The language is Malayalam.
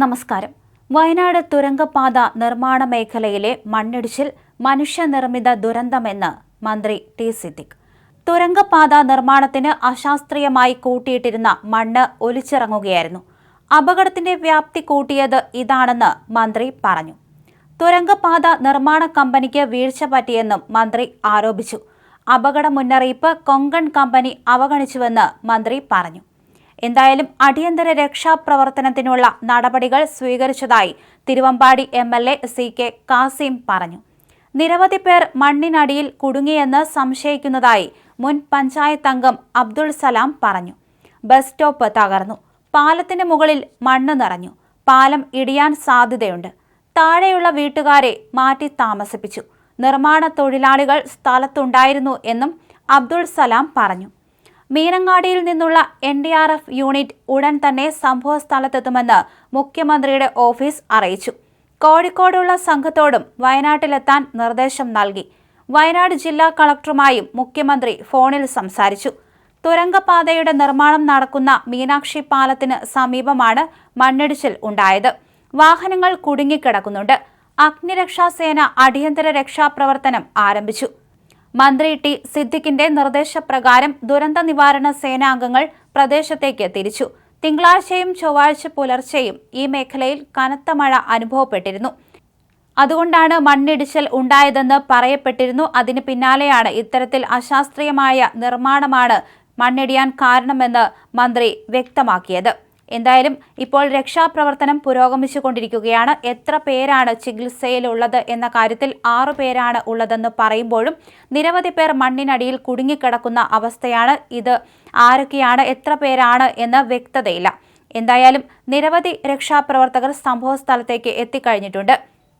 നമസ്കാരം. വയനാട് തുരങ്കപാത നിർമ്മാണ മേഖലയിലെ മണ്ണിടിച്ചിൽ മനുഷ്യനിർമ്മിത ദുരന്തമെന്ന് മന്ത്രി ടി സിദ്ദിഖ്. തുരങ്കപാത നിർമ്മാണത്തിന് അശാസ്ത്രീയമായി കൂട്ടിയിട്ടിരുന്ന മണ്ണ് ഒലിച്ചിറങ്ങുകയായിരുന്നു. അപകടത്തിന്റെ വ്യാപ്തി കൂട്ടിയത് ഇതാണെന്ന് മന്ത്രി പറഞ്ഞു. തുരങ്കപാത നിർമ്മാണ കമ്പനിക്ക് വീഴ്ച പറ്റിയെന്നും മന്ത്രി ആരോപിച്ചു. അപകട മുന്നറിയിപ്പ് കൊങ്കൺ കമ്പനി അവഗണിച്ചുവെന്ന് മന്ത്രി പറഞ്ഞു. എന്തായാലും അടിയന്തര രക്ഷാപ്രവർത്തനത്തിനുള്ള നടപടികൾ സ്വീകരിച്ചതായി തിരുവമ്പാടി MLA CK കാസിം പറഞ്ഞു. നിരവധി പേർ മണ്ണിനടിയിൽ കുടുങ്ങിയെന്ന് സംശയിക്കുന്നതായി മുൻ പഞ്ചായത്ത് അംഗം അബ്ദുൾ സലാം പറഞ്ഞു. ബസ് സ്റ്റോപ്പ് തകർന്നു, പാലത്തിന് മുകളിൽ മണ്ണ് നിറഞ്ഞു, പാലം ഇടിയാൻ സാധ്യതയുണ്ട്, താഴെയുള്ള വീട്ടുകാരെ മാറ്റി താമസിപ്പിച്ചു, നിർമ്മാണ തൊഴിലാളികൾ സ്ഥലത്തുണ്ടായിരുന്നു എന്നും അബ്ദുൾ സലാം പറഞ്ഞു. മീനങ്ങാടിയിൽ നിന്നുള്ള NDRF യൂണിറ്റ് ഉടൻ തന്നെ സംഭവസ്ഥലത്തെത്തുമെന്ന് മുഖ്യമന്ത്രിയുടെ ഓഫീസ് അറിയിച്ചു. കോഴിക്കോടുള്ള സംഘത്തോടും വയനാട്ടിലെത്താൻ നിർദ്ദേശം നൽകി. വയനാട് ജില്ലാ കളക്ടറുമായും മുഖ്യമന്ത്രി ഫോണിൽ സംസാരിച്ചു. തുരങ്കപാതയുടെ നിർമ്മാണം നടക്കുന്ന മീനാക്ഷി പാലത്തിന് സമീപമാണ് മണ്ണിടിച്ചിൽ ഉണ്ടായത്. വാഹനങ്ങൾ കുടുങ്ങിക്കിടക്കുന്നുണ്ട്. അഗ്നിരക്ഷാസേന അടിയന്തര രക്ഷാപ്രവർത്തനം ആരംഭിച്ചു. മന്ത്രി ടി സിദ്ദിഖിന്റെ നിർദ്ദേശപ്രകാരം ദുരന്ത നിവാരണ സേനാംഗങ്ങൾ പ്രദേശത്തേക്ക് തിരിച്ചു. തിങ്കളാഴ്ചയും ചൊവ്വാഴ്ച പുലർച്ചെയും ഈ മേഖലയിൽ കനത്ത മഴ അനുഭവപ്പെട്ടിരുന്നു. അതുകൊണ്ടാണ് മണ്ണിടിച്ചിൽ ഉണ്ടായതെന്ന് പറയപ്പെട്ടിരുന്നു. അതിന് പിന്നാലെയാണ് ഇത്തരത്തിൽ അശാസ്ത്രീയമായ നിർമ്മാണമാണ് മണ്ണിടിയാൻ കാരണമെന്ന് മന്ത്രി വ്യക്തമാക്കിയത്. എന്തായാലും ഇപ്പോൾ രക്ഷാപ്രവർത്തനം പുരോഗമിച്ചുകൊണ്ടിരിക്കുകയാണ്. എത്ര പേരാണ് ചികിത്സയിലുള്ളത് എന്ന കാര്യത്തിൽ 6 പേരാണ് ഉള്ളതെന്ന് പറയുമ്പോഴും നിരവധി പേർ മണ്ണിനടിയിൽ കുടുങ്ങിക്കിടക്കുന്ന അവസ്ഥയാണ്. ഇത് ആരൊക്കെയാണ്, എത്ര പേരാണ് എന്ന് വ്യക്തതയില്ല. എന്തായാലും നിരവധി രക്ഷാപ്രവർത്തകർ സംഭവസ്ഥലത്തേക്ക് എത്തിക്കഴിഞ്ഞിട്ടുണ്ട്.